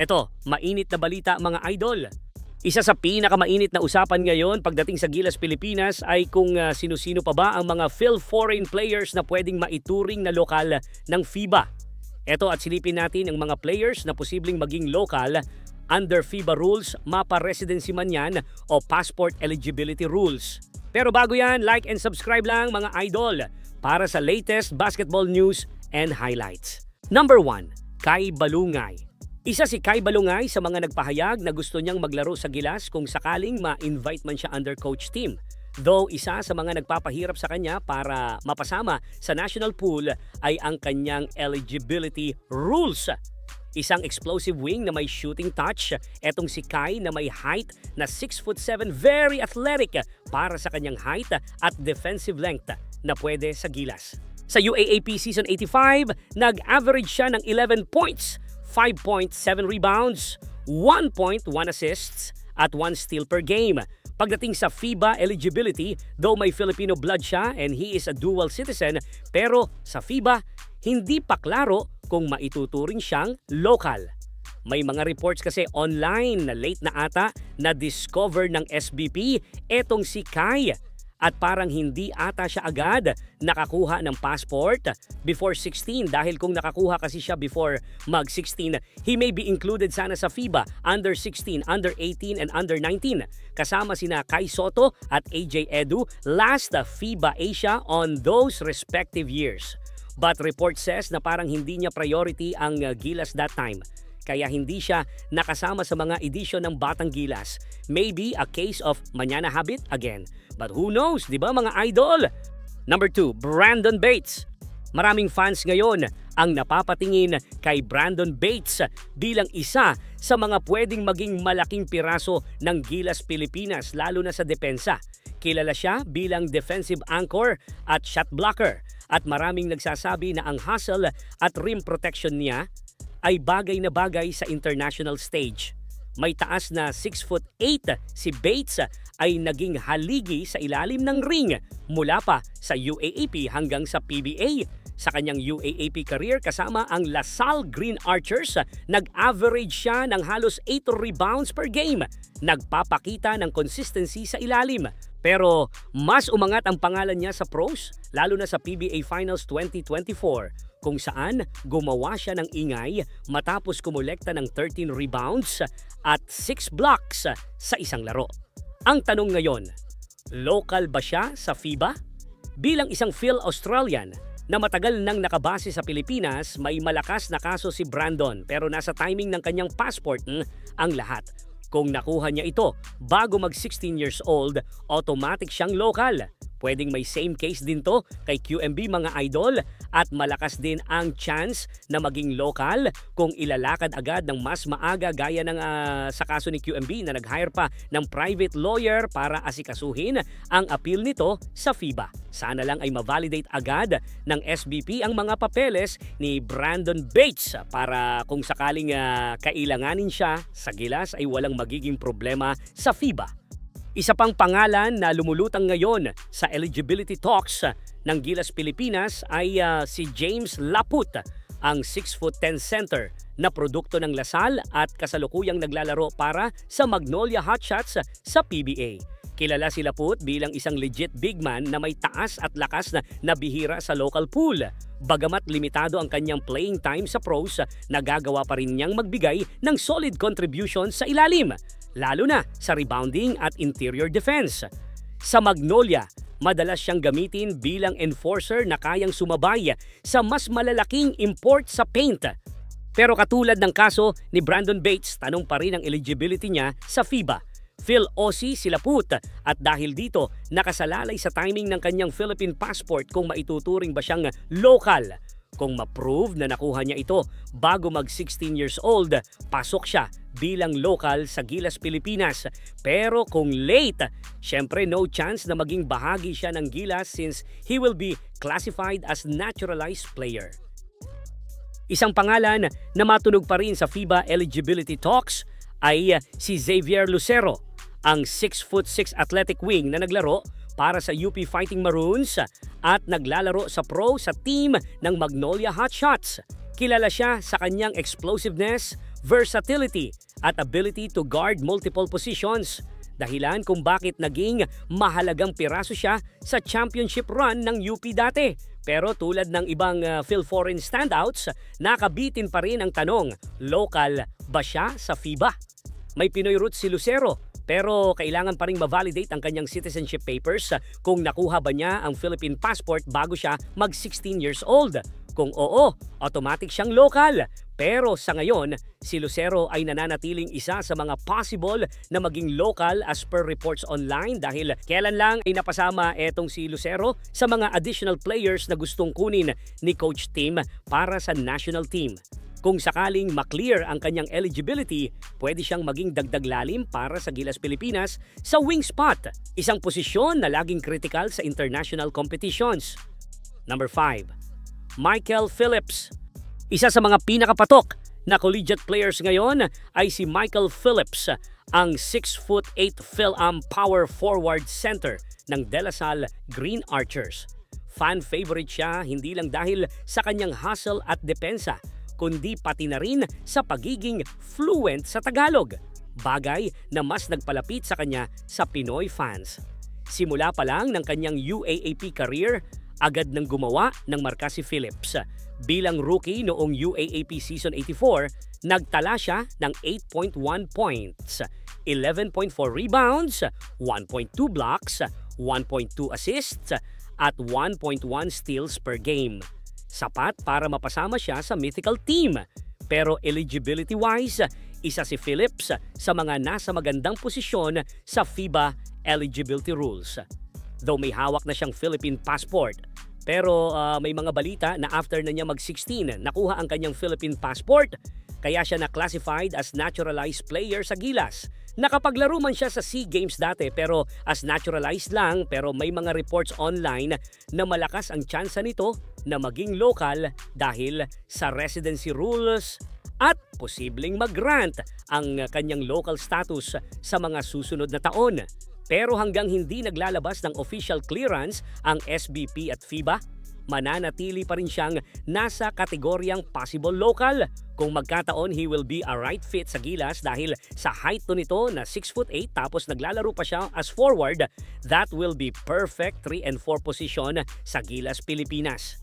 Eto, mainit na balita mga idol. Isa sa pinakamainit na usapan ngayon pagdating sa Gilas Pilipinas ay kung sino-sino pa ba ang mga foreign players na pwedeng maituring na lokal ng FIBA. Eto at silipin natin ang mga players na posibleng maging lokal under FIBA rules, mapa residency man yan o passport eligibility rules. Pero bago yan, like and subscribe lang mga idol para sa latest basketball news and highlights. Number 1, Kai Balungay. Isa si Kai Balungay sa mga nagpahayag na gusto niyang maglaro sa Gilas kung sakaling ma-invite man siya under coach team. Though isa sa mga nagpapahirap sa kanya para mapasama sa national pool ay ang kanyang eligibility rules. Isang explosive wing na may shooting touch, etong si Kai na may height na 6'7", very athletic para sa kanyang height at defensive length na pwede sa Gilas. Sa UAAP Season 85, nag-average siya ng 11 points, 5.7 rebounds, 1.1 assists at 1 steal per game. Pagdating sa FIBA eligibility, though may Filipino blood siya and he is a dual citizen, pero sa FIBA, hindi pa klaro kung maituturing siyang local. May mga reports kasi online na late na ata na discover ng SBP etong si Kai. At parang hindi ata siya agad nakakuha ng passport before 16 dahil kung nakakuha kasi siya before mag-16, he may be included sana sa FIBA under 16, under 18, and under 19. Kasama sina Kai Soto at AJ Edu last FIBA Asia on those respective years. But report says na parang hindi niya priority ang Gilas that time. Kaya hindi siya nakasama sa mga edisyon ng Batang Gilas. Maybe a case of manyana habit again. But who knows, di ba mga idol? Number 2, Brandon Bates. Maraming fans ngayon ang napapatingin kay Brandon Bates bilang isa sa mga pwedeng maging malaking piraso ng Gilas Pilipinas lalo na sa depensa. Kilala siya bilang defensive anchor at shot blocker at maraming nagsasabi na ang hustle at rim protection niya ay bagay na bagay sa international stage. May taas na 6'8" si Bates ay naging haligi sa ilalim ng ring mula pa sa UAAP hanggang sa PBA. Sa kanyang UAAP career kasama ang LaSalle Green Archers, nag-average siya ng halos 8 rebounds per game. Nagpapakita ng consistency sa ilalim. Pero mas umangat ang pangalan niya sa pros, lalo na sa PBA Finals 2024. Kung saan gumawa siya ng ingay matapos kumolekta ng 13 rebounds at 6 blocks sa isang laro. Ang tanong ngayon, local ba siya sa FIBA? Bilang isang Phil-Australian na matagal nang nakabase sa Pilipinas, may malakas na kaso si Brandon pero nasa timing ng kanyang passport ang lahat. Kung nakuha niya ito bago mag 16 years old, automatic siyang local. Pwedeng may same case din to kay QMB mga idol at malakas din ang chance na maging local kung ilalakad agad ng mas maaga gaya ng sa kaso ni QMB na nag-hire pa ng private lawyer para asikasuhin ang appeal nito sa FIBA. Sana lang ay ma-validate agad ng SBP ang mga papeles ni Brandon Bates para kung sakaling kailanganin siya sa Gilas ay walang magiging problema sa FIBA. Isa pang pangalan na lumulutang ngayon sa eligibility talks ng Gilas Pilipinas ay si James Laput, ang 6'10" center na produkto ng LaSalle at kasalukuyang naglalaro para sa Magnolia Hotshots sa PBA. Kilala si Laput bilang isang legit big man na may taas at lakas na nabihira sa local pool. Bagamat limitado ang kanyang playing time sa pros, nagagawa pa rin niyang magbigay ng solid contribution sa ilalim, lalo na sa rebounding at interior defense. Sa Magnolia, madalas siyang gamitin bilang enforcer na kayang sumabay sa mas malalaking import sa paint. Pero katulad ng kaso ni Brandon Bates, tanong pa rin ang eligibility niya sa FIBA. Phil Aussie si Laput at dahil dito nakasalalay sa timing ng kanyang Philippine passport kung maituturing ba siyang local. Kung ma-prove na nakuha niya ito bago mag 16 years old, pasok siya bilang local sa Gilas Pilipinas. Pero kung late, syempre no chance na maging bahagi siya ng Gilas since he will be classified as naturalized player. Isang pangalan na matunog pa rin sa FIBA eligibility talks ay si Xavier Lucero, ang 6'6" athletic wing na naglaro para sa UP Fighting Maroons at naglalaro sa pro sa team ng Magnolia Hotshots. Kilala siya sa kanyang explosiveness, versatility at ability to guard multiple positions. Dahilan kung bakit naging mahalagang piraso siya sa championship run ng UP dati. Pero tulad ng ibang Phil Foreign standouts, nakabitin pa rin ang tanong, local ba siya sa FIBA? May Pinoy roots si Lucero, pero kailangan pa rin ma-validate ang kanyang citizenship papers kung nakuha ba niya ang Philippine passport bago siya mag 16 years old. Kung oo, automatic siyang local. Pero sa ngayon, si Lucero ay nananatiling isa sa mga possible na maging local as per reports online dahil kailan lang ay napasama etong si Lucero sa mga additional players na gustong kunin ni Coach Tim para sa national team. Kung sakaling maklear ang kanyang eligibility, pwede siyang maging dagdag lalim para sa Gilas Pilipinas sa wing spot, isang posisyon na laging critical sa international competitions. Number 5. Michael Phillips. Isa sa mga pinakapatok na collegiate players ngayon ay si Michael Phillips, ang 6'8" Phil-Am power forward center ng De La Salle Green Archers. Fan favorite siya hindi lang dahil sa kanyang hustle at depensa, kundi pati na rin sa pagiging fluent sa Tagalog, bagay na mas nagpalapit sa kanya sa Pinoy fans. Simula pa lang ng kanyang UAAP career, agad nang gumawa ng marka si Phillips. Bilang rookie noong UAAP Season 84, nagtala siya ng 8.1 points, 11.4 rebounds, 1.2 blocks, 1.2 assists, at 1.1 steals per game. Sapat para mapasama siya sa mythical team. Pero eligibility-wise, isa si Phillips sa mga nasa magandang posisyon sa FIBA eligibility rules. Though may hawak na siyang Philippine passport. Pero may mga balita na after na niya mag-16, nakuha ang kanyang Philippine passport, kaya siya na-classified as naturalized player sa Gilas. Nakapaglaro man siya sa SEA Games dati pero as naturalized lang, pero may mga reports online na malakas ang tsansa nito na maging local dahil sa residency rules at posibleng mag-grant ang kanyang local status sa mga susunod na taon. Pero hanggang hindi naglalabas ng official clearance ang SBP at FIBA, mananatili pa rin siyang nasa kategoryang possible local. Kung magkataon, he will be a right fit sa Gilas dahil sa height nito na 6'8" tapos naglalaro pa siya as forward, that will be perfect 3 and 4 position sa Gilas Pilipinas.